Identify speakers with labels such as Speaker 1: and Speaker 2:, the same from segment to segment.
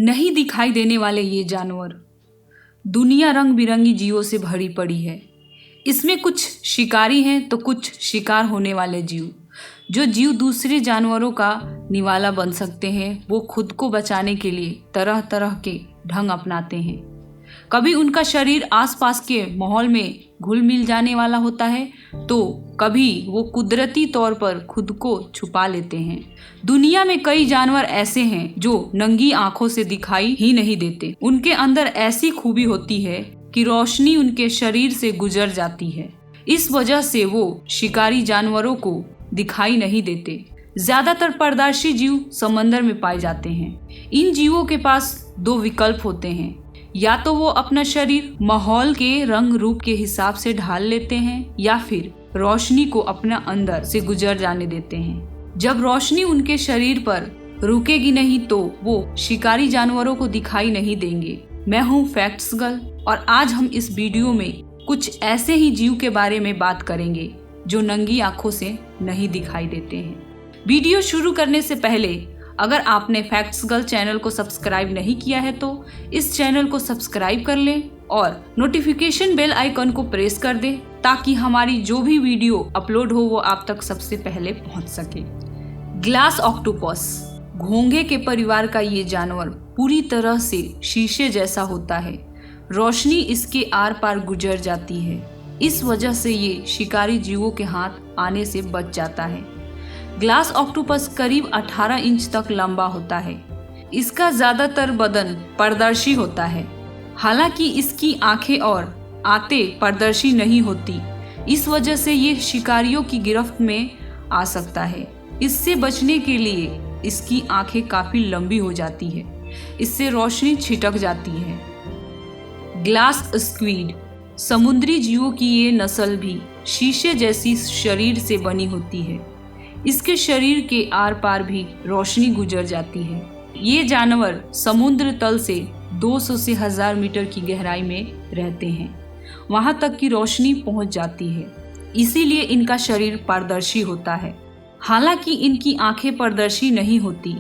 Speaker 1: नहीं दिखाई देने वाले ये जानवर। दुनिया रंग बिरंगी जीवों से भरी पड़ी है। इसमें कुछ शिकारी हैं तो कुछ शिकार होने वाले जीव। जो जीव दूसरे जानवरों का निवाला बन सकते हैं, वो खुद को बचाने के लिए तरह तरह के ढंग अपनाते हैं। कभी उनका शरीर आसपास के माहौल में घुल मिल जाने वाला होता है, तो कभी वो कुदरती तौर पर खुद को छुपा लेते हैं। दुनिया में कई जानवर ऐसे हैं जो नंगी आंखों से दिखाई ही नहीं देते। उनके अंदर ऐसी खूबी होती है कि रोशनी उनके शरीर से गुजर जाती है। इस वजह से वो शिकारी जानवरों को दिखाई नहीं देते। ज्यादातर पारदर्शी जीव समंदर में पाए जाते हैं। इन जीवों के पास दो विकल्प होते हैं, या तो वो अपना शरीर माहौल के रंग रूप के हिसाब से ढाल लेते हैं, या फिर रोशनी को अपना अंदर से गुजर जाने देते हैं। जब रोशनी उनके शरीर पर रुकेगी नहीं तो वो शिकारी जानवरों को दिखाई नहीं देंगे। मैं हूँ फैक्ट्स गर्ल और आज हम इस वीडियो में कुछ ऐसे ही जीव के बारे में बात करेंगे जो नंगी आंखों से नहीं दिखाई देते हैं। वीडियो शुरू करने से पहले अगर आपने फैक्ट्स गर्ल चैनल को सब्सक्राइब नहीं किया है तो इस चैनल को सब्सक्राइब कर लें और नोटिफिकेशन बेल आइकन को प्रेस कर दें, ताकि हमारी जो भी वीडियो अपलोड हो वो आप तक सबसे पहले पहुंच सके। ग्लास ऑक्टोपस, घोंघे के परिवार का ये जानवर पूरी तरह से शीशे जैसा होता है। रोशनी इसके आर पार गुजर जाती है। इस वजह से ये शिकारी जीवों के हाथ आने से बच जाता है। ग्लास ऑक्टोपस करीब 18 इंच तक लंबा होता है। इसका ज्यादातर बदन पारदर्शी होता है। हालांकि इसकी आंखें और आंतें पारदर्शी नहीं होती। इस वजह से ये शिकारियों की गिरफ्त में आ सकता है। इससे बचने के लिए इसकी आंखें काफी लंबी हो जाती है। इससे रोशनी छिटक जाती है। ग्लास स्क्वीड, समुद्री जीवों की ये नस्ल भी शीशे जैसी शरीर से बनी होती है। इसके शरीर के आर पार भी रोशनी गुजर जाती है। ये जानवर समुद्र तल से 200 से 1000 मीटर की गहराई में रहते हैं। वहां तक की रोशनी पहुंच जाती है, इसीलिए इनका शरीर पारदर्शी होता है। हालांकि इनकी आंखें पारदर्शी नहीं होती।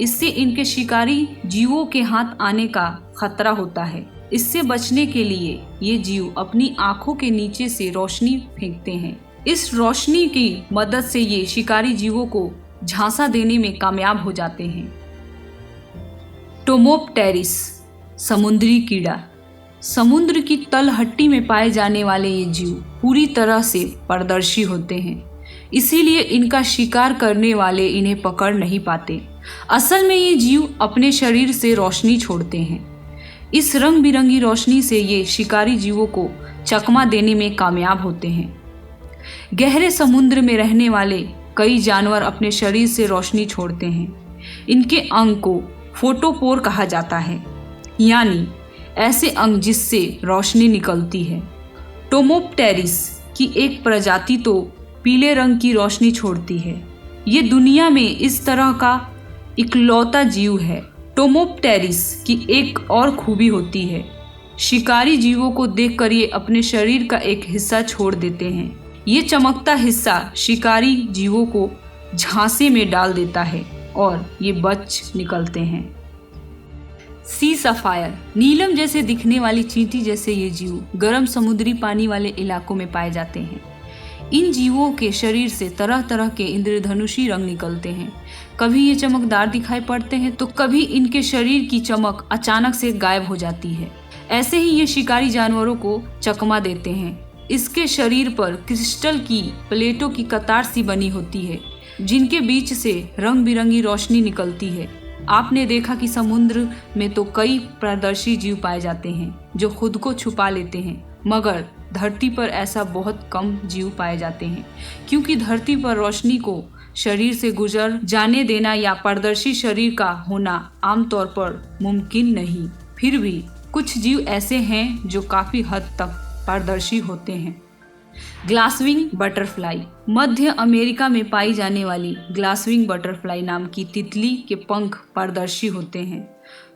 Speaker 1: इससे इनके शिकारी जीवों के हाथ आने का खतरा होता है। इससे बचने के लिए ये जीव अपनी आंखों के नीचे से रोशनी फेंकते हैं। इस रोशनी की मदद से ये शिकारी जीवों को झांसा देने में कामयाब हो जाते हैं। टोमोप्टेरिस, समुद्री कीड़ा, समुद्र की तलहट्टी में पाए जाने वाले ये जीव पूरी तरह से पारदर्शी होते हैं। इसीलिए इनका शिकार करने वाले इन्हें पकड़ नहीं पाते। असल में ये जीव अपने शरीर से रोशनी छोड़ते हैं। इस रंग बिरंगी रोशनी से ये शिकारी जीवों को चकमा देने में कामयाब होते हैं। गहरे समुद्र में रहने वाले कई जानवर अपने शरीर से रोशनी छोड़ते हैं। इनके अंग को फोटोपोर कहा जाता है, यानी ऐसे अंग जिससे रोशनी निकलती है। टोमोप्टेरिस की एक प्रजाति तो पीले रंग की रोशनी छोड़ती है। ये दुनिया में इस तरह का इकलौता जीव है। टोमोप्टेरिस की एक और खूबी होती है, शिकारी जीवों को देखकर ये अपने शरीर का एक हिस्सा छोड़ देते हैं। ये चमकता हिस्सा शिकारी जीवों को झांसे में डाल देता है और ये बच निकलते हैं। सी सफायर, नीलम जैसे दिखने वाली चींटी जैसे ये जीव गर्म समुद्री पानी वाले इलाकों में पाए जाते हैं। इन जीवों के शरीर से तरह तरह के इंद्रधनुषी रंग निकलते हैं। कभी ये चमकदार दिखाई पड़ते हैं तो कभी इनके शरीर की चमक अचानक से गायब हो जाती है। ऐसे ही ये शिकारी जानवरों को चकमा देते हैं। इसके शरीर पर क्रिस्टल की प्लेटों की कतार सी बनी होती है, जिनके बीच से रंग बिरंगी रोशनी निकलती है। आपने देखा कि समुद्र में तो कई पारदर्शी जीव पाए जाते हैं जो खुद को छुपा लेते हैं, मगर धरती पर ऐसा बहुत कम जीव पाए जाते हैं, क्योंकि धरती पर रोशनी को शरीर से गुजर जाने देना या पारदर्शी शरीर का होना आमतौर पर मुमकिन नहीं। फिर भी कुछ जीव ऐसे हैं जो काफी हद तक पारदर्शी होते हैं। ग्लासविंग बटरफ्लाई, मध्य अमेरिका में पाई जाने वाली ग्लासविंग बटरफ्लाई नाम की तितली के पंख पारदर्शी होते हैं।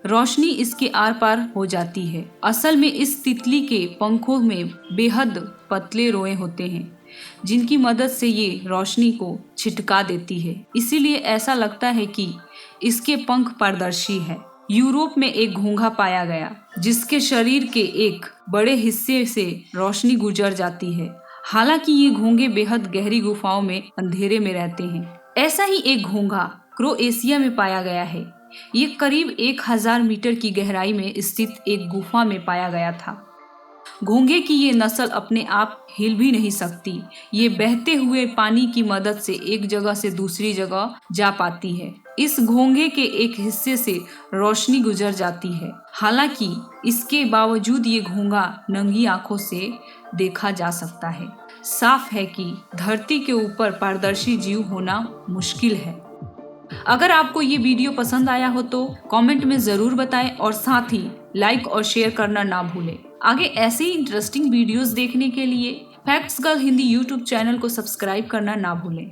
Speaker 1: रोशनी इसके आर पार हो जाती है। असल में इस तितली के पंखों में बेहद पतले रोए होते हैं, जिनकी मदद से ये रोशनी को छिटका देती है। इसीलिए ऐसा लगता है कि इसके पंख पारदर्शी है। यूरोप में एक घोंघा पाया गया जिसके शरीर के एक बड़े हिस्से से रोशनी गुजर जाती है। हालांकि ये घोंघे बेहद गहरी गुफाओं में अंधेरे में रहते हैं। ऐसा ही एक घोंघा क्रोएशिया में पाया गया है। ये करीब 1000 मीटर की गहराई में स्थित एक गुफा में पाया गया था। घोंघे की ये नस्ल अपने आप हिल भी नहीं सकती। ये बहते हुए पानी की मदद से एक जगह से दूसरी जगह जा पाती है। इस घोंघे के एक हिस्से से रोशनी गुजर जाती है। हालांकि इसके बावजूद ये घोंघा नंगी आंखों से देखा जा सकता है। साफ है कि धरती के ऊपर पारदर्शी जीव होना मुश्किल है। अगर आपको ये वीडियो पसंद आया हो तो कमेंट में ज़रूर बताएं और साथ ही लाइक और शेयर करना ना भूलें। आगे ऐसे ही इंटरेस्टिंग वीडियोस देखने के लिए facts girl Hindi YouTube channel को सब्सक्राइब करना ना भूलें।